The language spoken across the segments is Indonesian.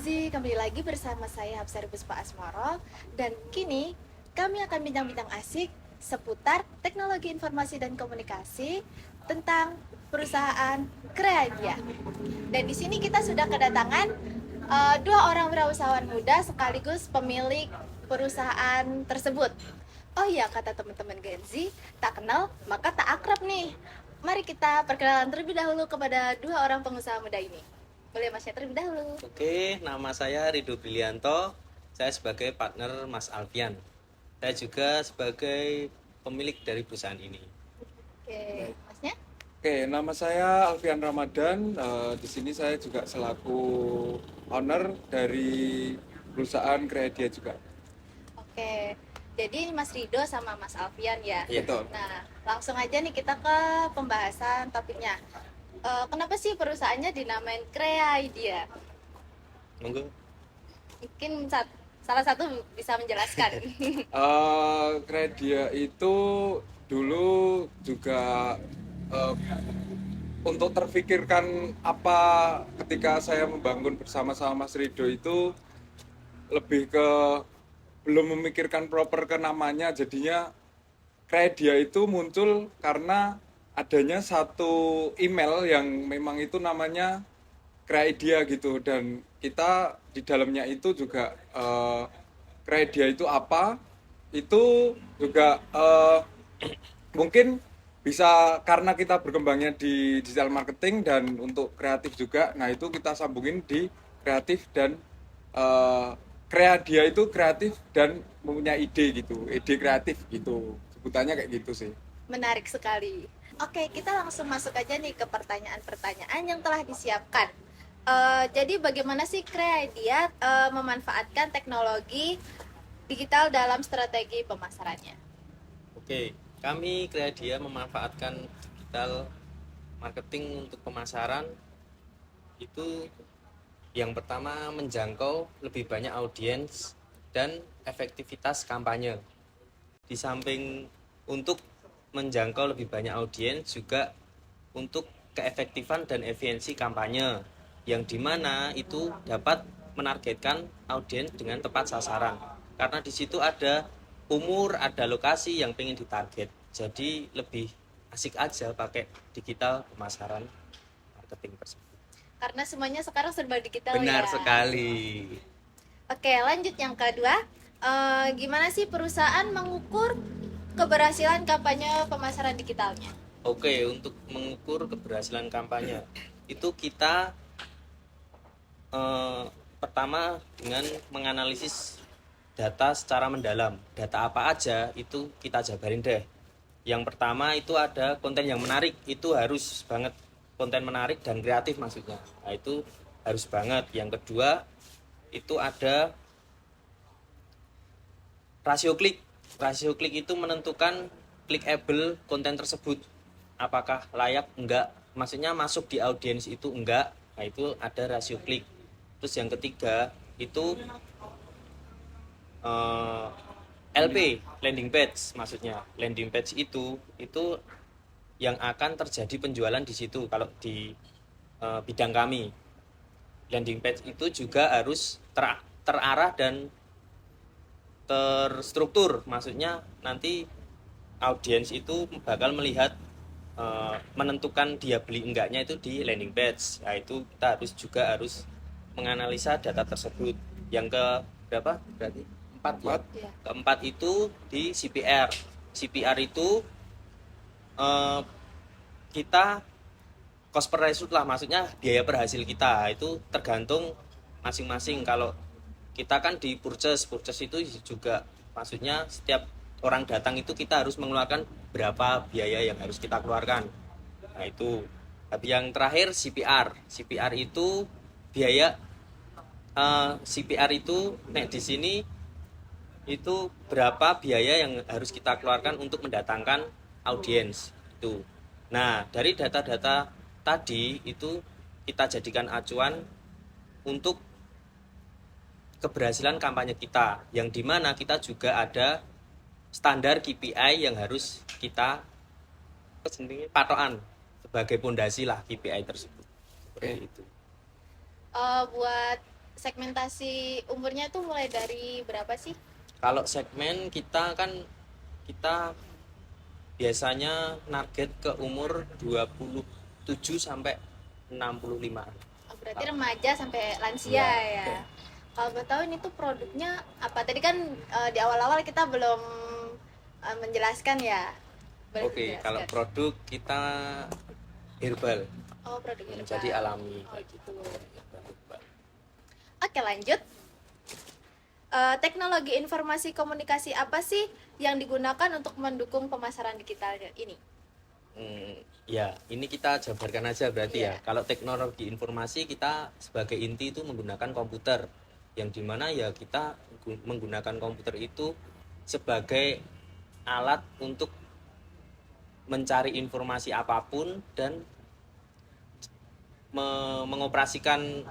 Genzi, kembali lagi bersama saya Hapsari Puspa Asmoro. Dan kini kami akan bincang-bincang asik seputar teknologi informasi dan komunikasi tentang perusahaan Kreadia. Dan di sini kita sudah kedatangan dua orang wirausahawan muda sekaligus pemilik perusahaan tersebut. Oh iya, kata teman-teman Genzi, tak kenal maka tak akrab nih. Mari kita perkenalan terlebih dahulu kepada dua orang pengusaha muda ini. Boleh Masnya terlebih dahulu. Oke, nama saya Rido Brilianto. Saya sebagai partner Mas Alfian. Saya juga sebagai pemilik dari perusahaan ini. Oke, Masnya? Oke, nama saya Alfian Ramadan. Di sini saya juga selaku owner dari perusahaan Kreadia juga. Oke, jadi ini Mas Rido sama Mas Alfian ya? Iya. Betul. Nah, langsung aja nih kita ke pembahasan topiknya. Kenapa sih perusahaannya dinamain Kreaidea? Monggo. Mungkin salah satu bisa menjelaskan. Kreadia itu dulu juga eh, untuk terfikirkan apa ketika saya membangun bersama-sama Mas Rido itu lebih ke belum memikirkan proper ke namanya, jadinya Kreadia itu muncul karena adanya satu email yang memang itu namanya Kreadia gitu, dan kita di dalamnya itu juga Kreadia itu apa, itu juga mungkin bisa karena kita berkembangnya di digital marketing dan untuk kreatif juga. Nah, itu kita sambungin di kreatif dan eh, Kreadia itu kreatif dan mempunyai ide gitu, ide kreatif gitu, sebutannya kayak gitu sih. Menarik sekali. Oke, kita langsung masuk aja nih ke pertanyaan-pertanyaan yang telah disiapkan. Jadi bagaimana sih Kreadia memanfaatkan teknologi digital dalam strategi pemasarannya? Oke, kami Kreadia memanfaatkan digital marketing untuk pemasaran itu yang pertama menjangkau lebih banyak audiens dan efektivitas kampanye. Di samping untuk menjangkau lebih banyak audiens juga untuk keefektifan dan efisiensi kampanye yang dimana itu dapat menargetkan audiens dengan tepat sasaran karena di situ ada umur, ada lokasi yang pengen ditarget, jadi lebih asik aja pakai digital pemasaran marketing tersebut. Karena semuanya sekarang serba digital Benar ya. sekali. Oke, lanjut yang kedua. Gimana sih perusahaan mengukur keberhasilan kampanye pemasaran digitalnya? Oke, untuk mengukur keberhasilan kampanye itu kita pertama dengan menganalisis data secara mendalam. Data apa aja itu kita jabarin deh. Yang pertama itu ada konten yang menarik, itu harus banget konten menarik dan kreatif maksudnya. Nah, itu harus banget. Yang kedua itu ada rasio klik. Rasio klik itu menentukan clickable konten tersebut. Apakah layak enggak? Maksudnya masuk di audiens itu enggak. Nah, itu ada rasio klik. Terus yang ketiga itu LP, landing page maksudnya. Landing page itu yang akan terjadi penjualan di situ kalau di bidang kami. Landing page itu juga harus terarah dan terstruktur, maksudnya nanti audiens itu bakal melihat menentukan dia beli enggaknya itu di landing page. Nah, itu kita harus menganalisa data tersebut. Yang ke berapa? Berarti 4 ya. Ya. Keempat itu di CPR. CPR itu kita cost per result lah, maksudnya biaya per hasil kita itu tergantung masing-masing. Kalau kita kan di purchase itu juga maksudnya setiap orang datang itu kita harus mengeluarkan berapa biaya yang harus kita keluarkan. Nah, itu. Tapi yang terakhir CPR itu biaya CPR itu di sini itu berapa biaya yang harus kita keluarkan untuk mendatangkan audiens itu. Nah, dari data-data tadi itu kita jadikan acuan untuk keberhasilan kampanye kita, yang dimana kita juga ada standar KPI yang harus kita patokan sebagai pondasi lah KPI tersebut. Seperti itu. Buat segmentasi umurnya tuh mulai dari berapa sih? Kalau segmen kita kan kita biasanya target ke umur 27 sampai 65. Oh, berarti remaja sampai lansia Iya, ya. oke. Kalau boleh tahu ini tuh produknya apa? Tadi kan di awal-awal kita belum menjelaskan ya. Boleh Oke, kalau dijelaskan? produk kita herbal, Oh, produk menjadi herbal. alami Oh, kayak gitu. gitu. Oke, lanjut. Teknologi informasi komunikasi apa sih yang digunakan untuk mendukung pemasaran digital ini? Ya, ini kita jabarkan aja berarti Iya. ya. Kalau teknologi informasi kita sebagai inti itu menggunakan komputer, yang dimana ya kita menggunakan komputer itu sebagai alat untuk mencari informasi apapun dan mengoperasikan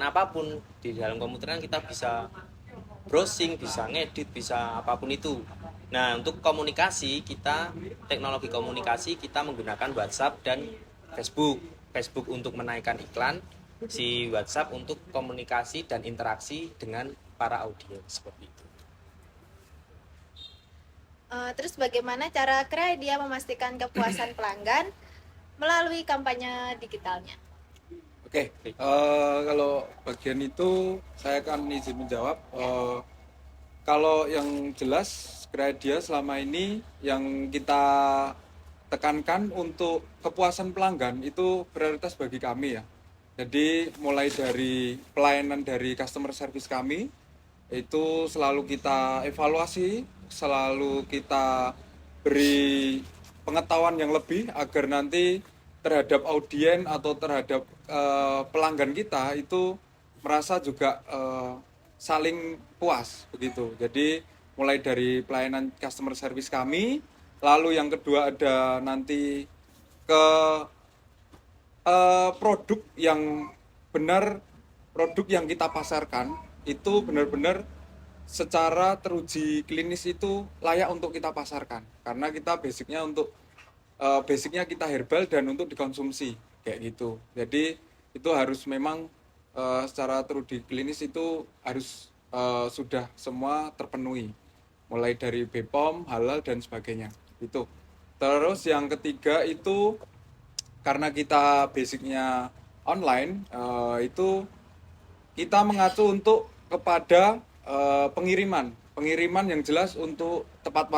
apapun di dalam komputer kan kita bisa browsing, bisa ngedit, bisa apapun itu. Nah, untuk komunikasi kita, teknologi komunikasi kita menggunakan WhatsApp dan Facebook. Facebook untuk menaikkan iklan, si WhatsApp untuk komunikasi dan interaksi dengan para audiens seperti itu. Terus bagaimana cara Kreadia memastikan kepuasan pelanggan melalui kampanye digitalnya? Oke, kalau bagian itu saya akan izin menjawab. Kalau yang jelas Kreadia selama ini yang kita tekankan untuk kepuasan pelanggan itu prioritas bagi kami ya. Jadi mulai dari pelayanan dari customer service kami itu selalu kita evaluasi, selalu kita beri pengetahuan yang lebih agar nanti terhadap audien atau terhadap pelanggan kita itu merasa juga saling puas begitu. Jadi mulai dari pelayanan customer service kami, lalu yang kedua ada nanti ke produk yang benar, produk yang kita pasarkan itu benar-benar secara teruji klinis itu layak untuk kita pasarkan karena kita basicnya kita herbal dan untuk dikonsumsi kayak gitu. Jadi itu harus memang secara teruji klinis itu harus sudah semua terpenuhi mulai dari BPOM, halal dan sebagainya itu. Terus yang ketiga itu karena kita basicnya online itu kita mengacu untuk kepada pengiriman yang jelas untuk tepat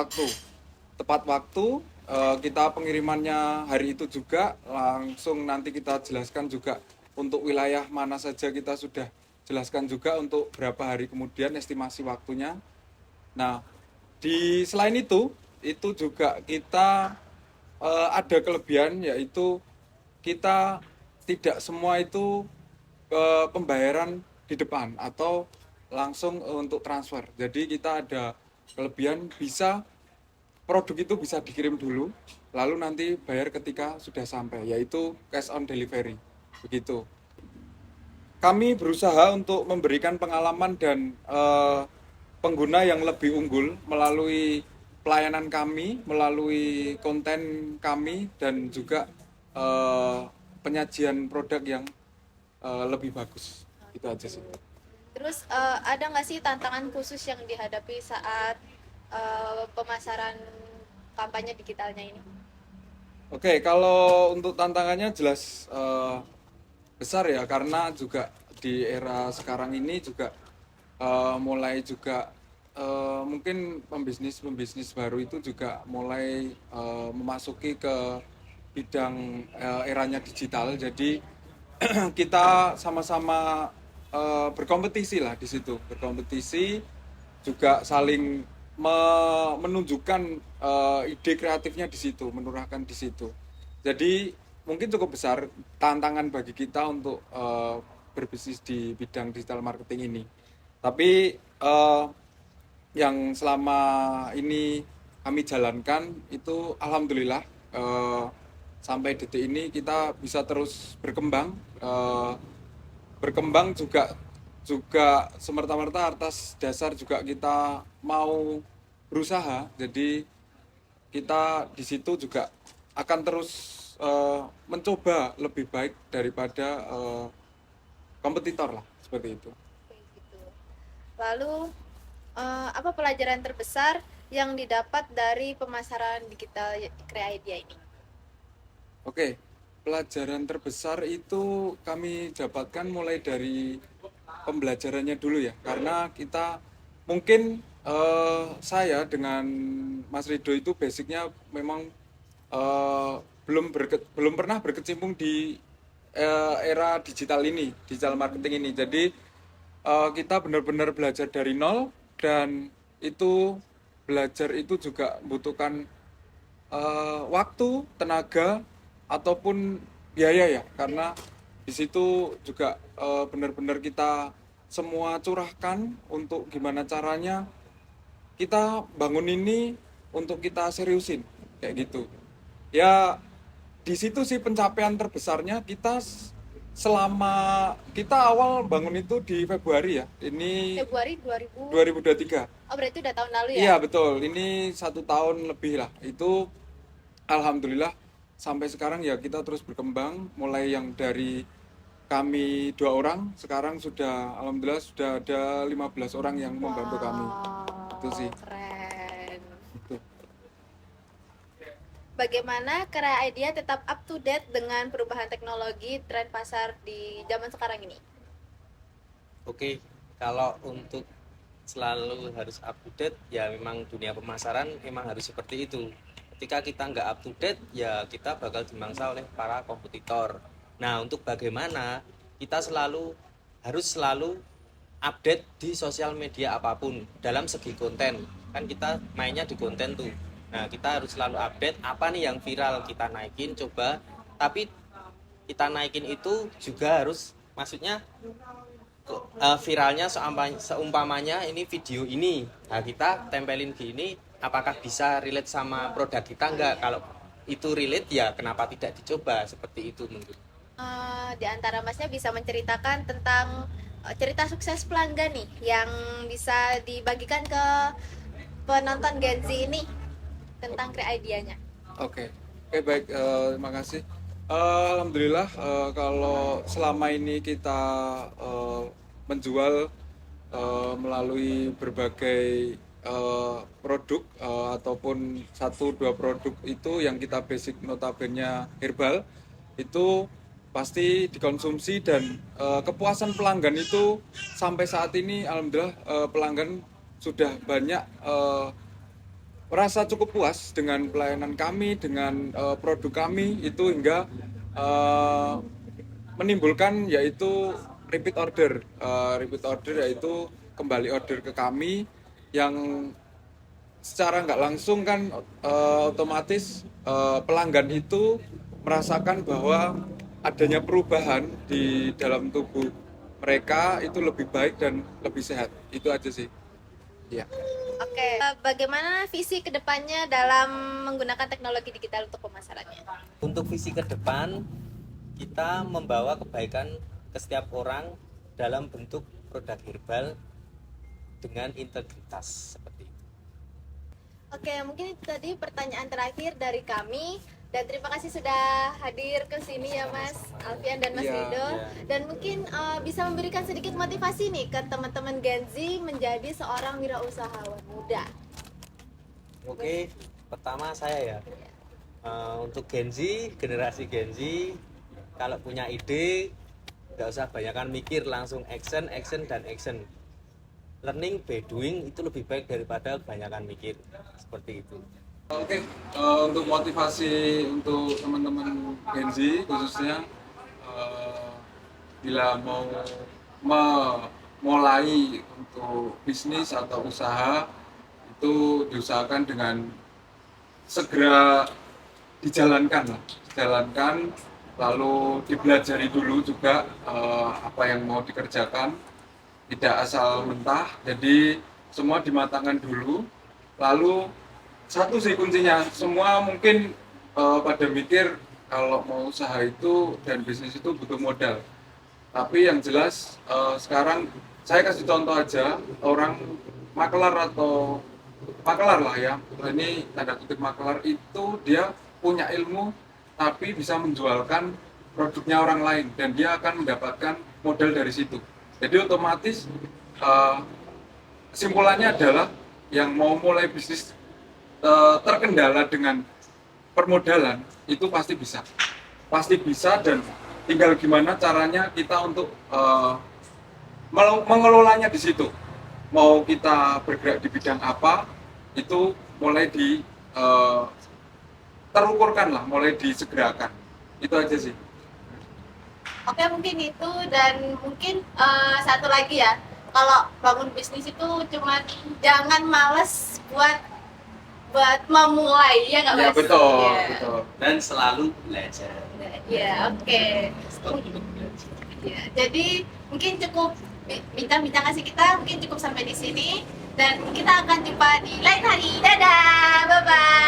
waktu kita pengirimannya hari itu juga langsung nanti kita jelaskan juga untuk wilayah mana saja kita sudah jelaskan juga untuk berapa hari kemudian estimasi waktunya. Nah selain itu juga kita ada kelebihan yaitu kita tidak semua itu pembayaran di depan atau langsung untuk transfer. Jadi kita ada kelebihan bisa produk itu bisa dikirim dulu, lalu nanti bayar ketika sudah sampai, yaitu cash on delivery. Begitu. Kami berusaha untuk memberikan pengalaman dan pengguna yang lebih unggul melalui pelayanan kami, melalui konten kami dan juga penyajian produk yang lebih bagus. Itu aja sih. Terus ada nggak sih tantangan khusus yang dihadapi saat pemasaran kampanye digitalnya ini? Oke, kalau untuk tantangannya jelas besar ya karena juga di era sekarang ini juga mulai juga mungkin pembisnis baru itu juga mulai memasuki ke bidang eranya digital. Jadi kita sama-sama berkompetisi lah di situ, berkompetisi juga saling menunjukkan ide kreatifnya di situ, menurahkan di situ. Jadi mungkin cukup besar tantangan bagi kita untuk berbisnis di bidang digital marketing ini. Tapi yang selama ini kami jalankan itu alhamdulillah sampai detik ini kita bisa terus berkembang, berkembang juga semerta-merta atas dasar juga kita mau berusaha. Jadi kita di situ juga akan terus mencoba lebih baik daripada kompetitor lah. seperti itu. Kayak gitu. Lalu apa pelajaran terbesar yang didapat dari pemasaran digital Crea Idea ini? Oke, pelajaran terbesar itu kami dapatkan mulai dari pembelajarannya dulu ya, karena kita mungkin saya dengan Mas Rido itu basicnya memang belum pernah berkecimpung di era digital ini, digital marketing ini. Jadi kita benar-benar belajar dari nol, dan itu belajar itu juga membutuhkan waktu, tenaga, ataupun biaya ya, karena di situ juga benar-benar kita semua curahkan untuk gimana caranya kita bangun ini untuk kita seriusin kayak gitu. Ya di situ sih pencapaian terbesarnya kita selama kita awal bangun itu di Februari ya. Ini Februari 2000. 2023. Oh, berarti udah tahun lalu ya? Iya betul, ini 1 tahun lebih lah. Itu alhamdulillah sampai sekarang ya kita terus berkembang. Mulai yang dari kami 2 orang, sekarang sudah alhamdulillah sudah ada 15 orang yang membantu kami. Itu sih. Keren. Itu. Bagaimana Crea Idea tetap up to date dengan perubahan teknologi tren pasar di zaman sekarang ini? Oke, kalau untuk selalu harus up to date, ya memang dunia pemasaran memang harus seperti itu. Ketika kita nggak up to date, ya kita bakal dimangsa oleh para kompetitor. Nah, untuk bagaimana kita harus selalu update di sosial media apapun dalam segi konten. Kan kita mainnya di konten tuh. Nah, kita harus selalu update apa nih yang viral, kita naikin coba. Tapi kita naikin itu juga harus, maksudnya viralnya seumpamanya ini video ini, nah kita tempelin gini, apakah bisa relate sama produk kita enggak? Kalau itu relate ya kenapa tidak dicoba, seperti itu mungkin. Di antara masnya bisa menceritakan tentang cerita sukses pelanggan nih yang bisa dibagikan ke penonton Gen Z ini tentang Crea Idea-nya. Oke, baik, terima kasih. Alhamdulillah kalau selama ini kita menjual melalui berbagai produk ataupun 1-2 produk itu yang kita basic notabene herbal, itu pasti dikonsumsi, dan kepuasan pelanggan itu sampai saat ini alhamdulillah pelanggan sudah banyak merasa cukup puas dengan pelayanan kami, dengan produk kami itu, hingga menimbulkan yaitu repeat order. Repeat order yaitu kembali order ke kami, yang secara nggak langsung kan otomatis pelanggan itu merasakan bahwa adanya perubahan di dalam tubuh mereka itu lebih baik dan lebih sehat. Itu aja sih. Ya. Oke, bagaimana visi kedepannya dalam menggunakan teknologi digital untuk pemasarannya? Untuk visi ke depan, kita membawa kebaikan ke setiap orang dalam bentuk produk herbal dengan integritas seperti itu. Oke, mungkin itu tadi pertanyaan terakhir dari kami. Dan terima kasih sudah hadir ke sini ya Mas Alfian dan Mas Iya, Rido. Dan mungkin bisa memberikan sedikit motivasi nih ke teman-teman Gen Z menjadi seorang wirausahawan muda. Oke, pertama saya ya, untuk Gen Z, generasi Gen Z, kalau punya ide nggak usah banyakkan mikir, langsung action, action dan action. Learning by doing itu lebih baik daripada kebanyakan mikir, seperti itu. Oke, untuk motivasi untuk teman-teman Gen Z khususnya, bila mau memulai untuk bisnis atau usaha, itu diusahakan dengan segera dijalankan, lalu dipelajari dulu juga apa yang mau dikerjakan, tidak asal mentah. Jadi semua dimatangkan dulu, lalu satu sih kuncinya, semua mungkin pada mikir kalau mau usaha itu dan bisnis itu butuh modal. Tapi yang jelas sekarang saya kasih contoh aja, orang makelar atau makelar lah ya, ini tanda kutip makelar, itu dia punya ilmu tapi bisa menjualkan produknya orang lain, dan dia akan mendapatkan modal dari situ. Jadi otomatis kesimpulannya adalah yang mau mulai bisnis terkendala dengan permodalan itu pasti bisa dan tinggal gimana caranya kita untuk mengelolanya di situ. Mau kita bergerak di bidang apa itu mulai terukurkan lah, mulai disegerakan. Itu aja sih. Oke, mungkin itu. Dan mungkin satu lagi ya, kalau bangun bisnis itu cuman jangan males buat memulai, ya nggak Ya Mas? betul, Iya. betul. Dan selalu belajar. Ya, oke. Ya, jadi mungkin cukup bincang-bincang kasih kita mungkin cukup sampai di sini dan kita akan jumpa di lain hari. Dadah, bye bye.